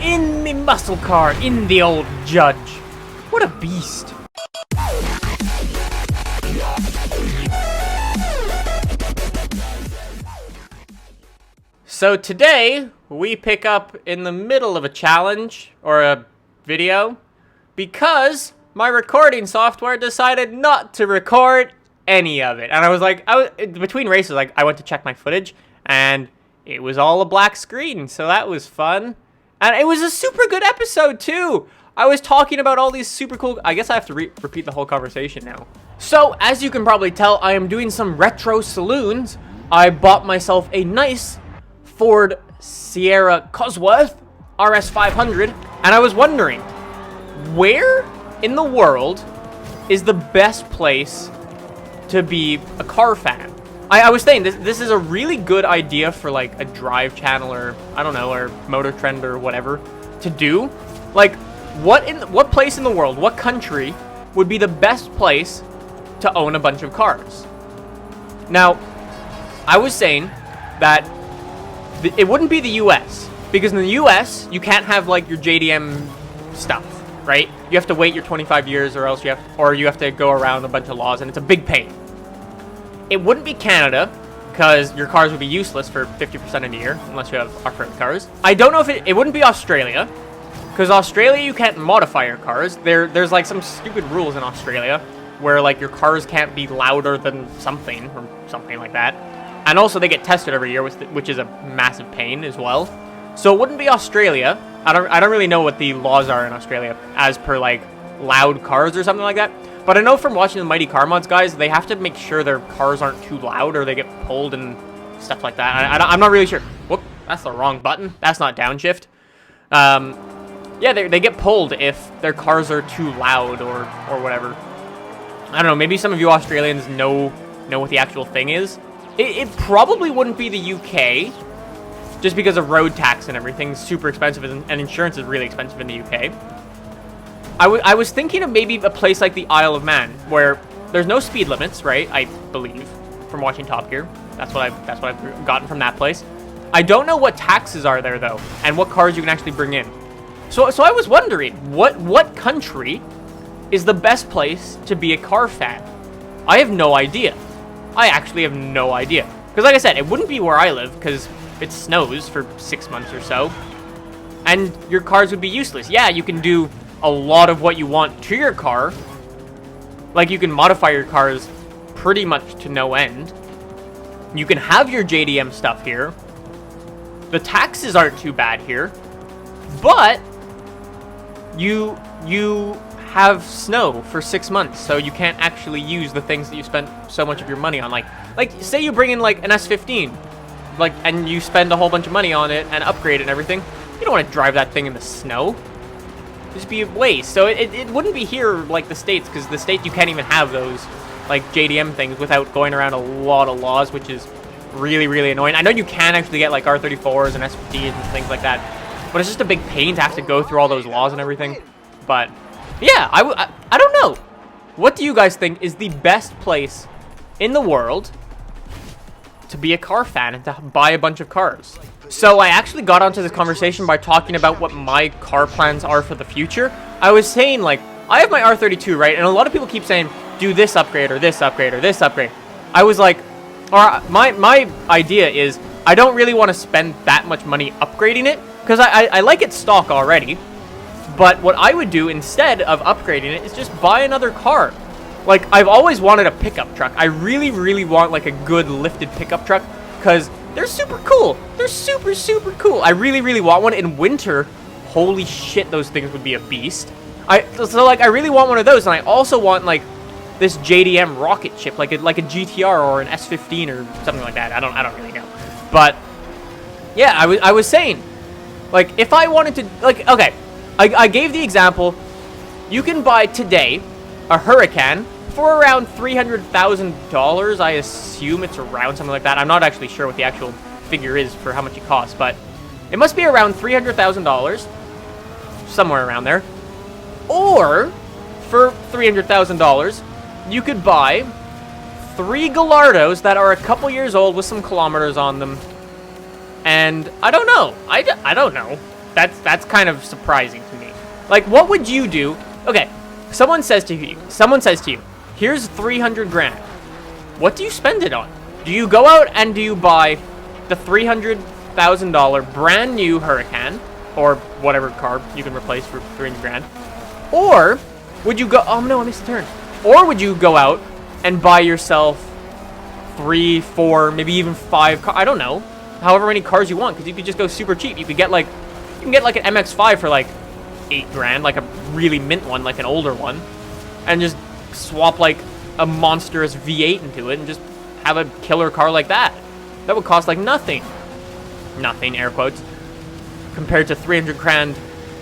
in the muscle car, in the old Judge. What a beast. So today, we pick up in the middle of a challenge, or a video, because my recording software decided not to record any of it. And I was between races, I went to check my footage, and it was all a black screen, so that was fun. And it was a super good episode, too. I was talking about all these super cool... I guess I have to repeat the whole conversation now. So, as you can probably tell, I am doing some retro saloons. I bought myself a nice Ford Sierra Cosworth RS500, and I was wondering, where in the world is the best place to be a car fan? I was saying, this is a really good idea for, like, a drive channel, or, I don't know, or Motor Trend or whatever, to do. Like, what place in the world, what country would be the best place to own a bunch of cars? Now, I was saying that it wouldn't be the US, because in the US, you can't have, like, your JDM stuff, right? You have to wait your 25 years, or else you have to go around a bunch of laws, and it's a big pain. It wouldn't be Canada, because your cars would be useless for 50% of the year, unless you have off-road cars. I don't know if it wouldn't be Australia, because Australia, you can't modify your cars. There's, like, some stupid rules in Australia, where, like, your cars can't be louder than something, or something like that. And also, they get tested every year, which is a massive pain as well. So it wouldn't be Australia. I don't really know what the laws are in Australia, as per, like, loud cars or something like that. But I know from watching the Mighty Car Mods guys, they have to make sure their cars aren't too loud, or they get pulled and stuff like that. I'm not really sure. Whoop, that's the wrong button. That's not downshift. Yeah, they get pulled if their cars are too loud or whatever. I don't know. Maybe some of you Australians know what the actual thing is. It probably wouldn't be the UK, just because of road tax and everything. Super expensive, and insurance is really expensive in the UK. I was thinking of maybe a place like the Isle of Man, where there's no speed limits, right? I believe, from watching Top Gear. That's what I've gotten from that place. I don't know what taxes are there, though, and what cars you can actually bring in. So I was wondering, what country is the best place to be a car fan? I have no idea. I actually have no idea. Because like I said, it wouldn't be where I live, because it snows for 6 months or so. And your cars would be useless. Yeah, you can do a lot of what you want to your car. Like, you can modify your cars pretty much to no end. You can have your JDM stuff here. The taxes aren't too bad here. But you have snow for 6 months, so you can't actually use the things that you spent so much of your money on. Like say you bring in, like, an S15, like, and you spend a whole bunch of money on it and upgrade it and everything. You don't want to drive that thing in the snow. Just be a waste. So it wouldn't be here like the States, because the States you can't even have those, like, JDM things without going around a lot of laws, which is really, really annoying. I know you can actually get, like, R34s and S15s and things like that, but it's just a big pain to have to go through all those laws and everything. But yeah, I don't know. What do you guys think is the best place in the world to be a car fan and to buy a bunch of cars? So I actually got onto this conversation by talking about what my car plans are for the future. I was saying, like, I have my R32, right? And a lot of people keep saying, do this upgrade or this upgrade or this upgrade. I was like, or my idea is, I don't really want to spend that much money upgrading it, because I like it stock already. But what I would do instead of upgrading it is just buy another car. Like, I've always wanted a pickup truck. I really, really want, like, a good lifted pickup truck, because they're super cool. They're super, super cool. I really, really want one. In winter, holy shit, those things would be a beast. So I really want one of those, and I also want, like, this JDM rocket ship, like a GTR or an S15 or something like that. I don't really know. But yeah, I was saying, like, if I wanted to, like, okay, I gave the example. You can buy today a Huracan for around $300,000. I assume it's around something like that. I'm not actually sure what the actual figure is for how much it costs, but it must be around $300,000, somewhere around there. Or for $300,000, you could buy 3 Gallardos that are a couple years old with some kilometers on them. And I don't know. I don't know. That's kind of surprising to me. Like, what would you do? Okay, someone says to you, here's 300 grand. What do you spend it on? Do you go out and do you buy the $300,000 brand new Huracan, or whatever car you can replace for 300 grand? Or would you go, oh no, I missed a turn. Or would you go out and buy yourself 3, 4, maybe even 5 cars? I don't know. However many cars you want, because you could just go super cheap. You can get like an MX-5 for like 8 grand, like a really mint one, like an older one, and just swap like a monstrous V8 into it and just have a killer car like that. That would cost like nothing. Nothing, air quotes. Compared to 300 grand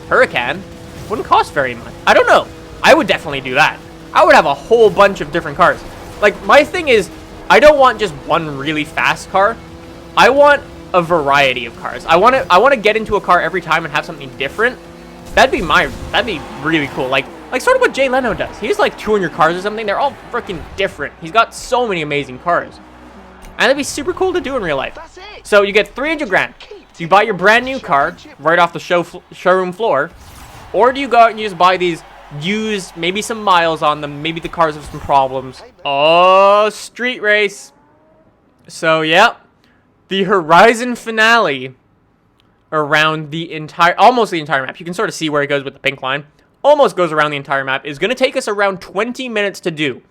Huracan, wouldn't cost very much. I don't know. I would definitely do that. I would have a whole bunch of different cars. Like, my thing is, I don't want just one really fast car. I want a variety of cars. I want to get into a car every time and have something different. That'd be really cool. Like sort of what Jay Leno does. He has like 200 cars or something. They're all freaking different. He's got so many amazing cars. And that'd be super cool to do in real life. So you get 300 grand. You buy your brand new car right off the showroom floor. Or do you go out and you just buy these used, maybe some miles on them, maybe the cars have some problems. Oh, street race. So, yeah. The Horizon finale around almost the entire map. You can sort of see where it goes with the pink line. Almost goes around the entire map. Is going to take us around 20 minutes to do.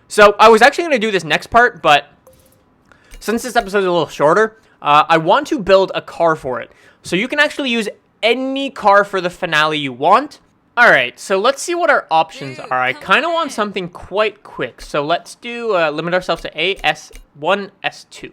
So, I was actually going to do this next part, but since this episode is a little shorter, I want to build a car for it. So, you can actually use any car for the finale you want. Alright, so let's see what our options are. I kind of want something quite quick. So, let's do, limit ourselves to AS1, S2.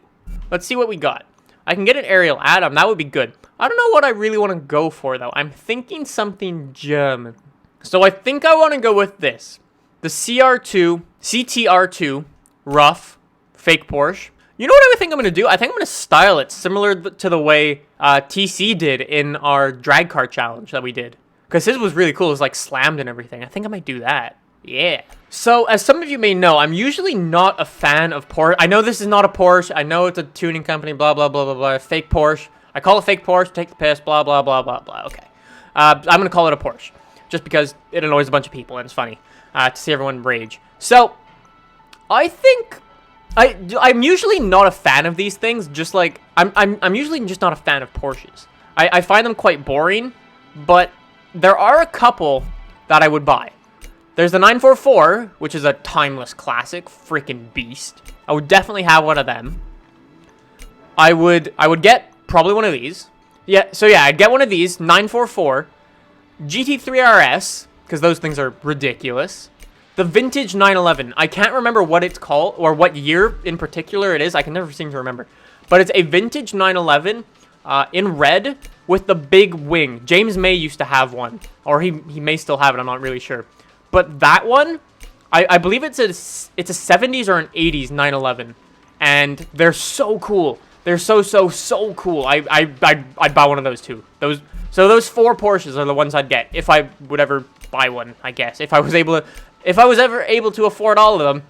Let's see what we got. I can get an aerial add-on. That would be good. I don't know what I really want to go for, though. I'm thinking something German. So I think I want to go with this. The CTR2 rough fake Porsche. You know what I think I'm going to do? I think I'm going to style it similar to the way TC did in our drag car challenge that we did. Because his was really cool. It was like slammed and everything. I think I might do that. Yeah. So, as some of you may know, I'm usually not a fan of Porsche. I know this is not a Porsche. I know it's a tuning company, blah, blah, blah, blah, blah. Fake Porsche. I call it fake Porsche, take the piss, blah, blah, blah, blah, blah. Okay. I'm going to call it a Porsche. Just because it annoys a bunch of people and it's funny to see everyone rage. So, I think I'm usually not a fan of these things. Just like, I'm usually just not a fan of Porsches. I find them quite boring, but there are a couple that I would buy. There's the 944, which is a timeless classic, freaking beast. I would definitely have one of them. I would get probably one of these. Yeah, so yeah, I'd get one of these, 944, GT3 RS, because those things are ridiculous. The vintage 911, I can't remember what it's called, or what year in particular it is, I can never seem to remember. But it's a vintage 911 in red with the big wing. James May used to have one, or he may still have it, I'm not really sure. But that one, I believe it's a 70s or an 80s 911, and they're so cool. They're so cool. I'd buy one of those too. Those 4 Porsches are the ones I'd get if I would ever buy one. I guess if I was ever able to afford all of them,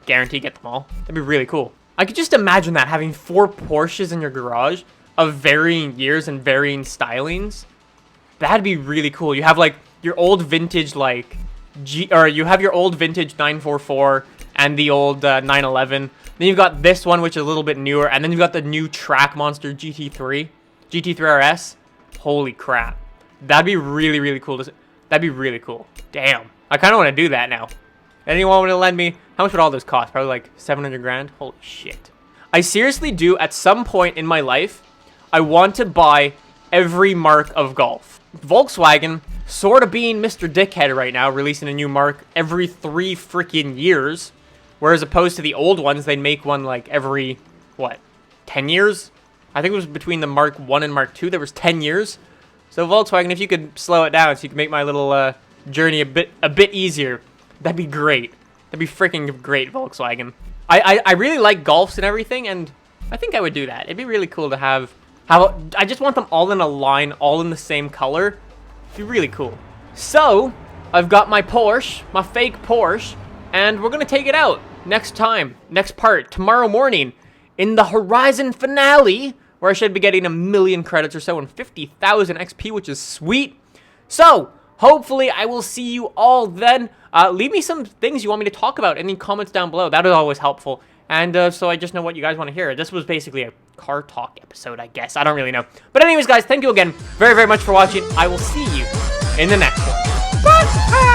guarantee get them all. That'd be really cool. I could just imagine that, having 4 Porsches in your garage of varying years and varying stylings. That'd be really cool. You have like your old vintage like. You have your old vintage 944 and the old 911. Then you've got this one, which is a little bit newer, and then you've got the new track monster GT3 RS. Holy crap, that'd be really cool. That'd be really cool. Damn, I kind of want to do that now. Anyone want to lend me? How much would all this cost? Probably like 700 grand. Holy shit. I seriously do. At some point in my life, I want to buy every mark of golf. Volkswagen, sort of being Mr. Dickhead right now, releasing a new mark every 3 freaking years, whereas opposed to the old ones, they'd make one like every, 10 years? I think it was between the Mark 1 and Mark 2, there was 10 years. So Volkswagen, if you could slow it down so you could make my little journey a bit easier, that'd be great. That'd be freaking great, Volkswagen. I really like golfs and everything, and I think I would do that. It'd be really cool to have I just want them all in a line, all in the same color. It'd be really cool. So, I've got my Porsche, my fake Porsche, and we're gonna take it out next part, tomorrow morning, in the Horizon finale, where I should be getting 1,000,000 credits or so and 50,000 XP, which is sweet. So, hopefully I will see you all then. Leave me some things you want me to talk about in the comments down below. That is always helpful. And so I just know what you guys want to hear. This was basically a car talk episode, I guess. I don't really know. But anyways, guys, thank you again very, very much for watching. I will see you in the next one. Bye!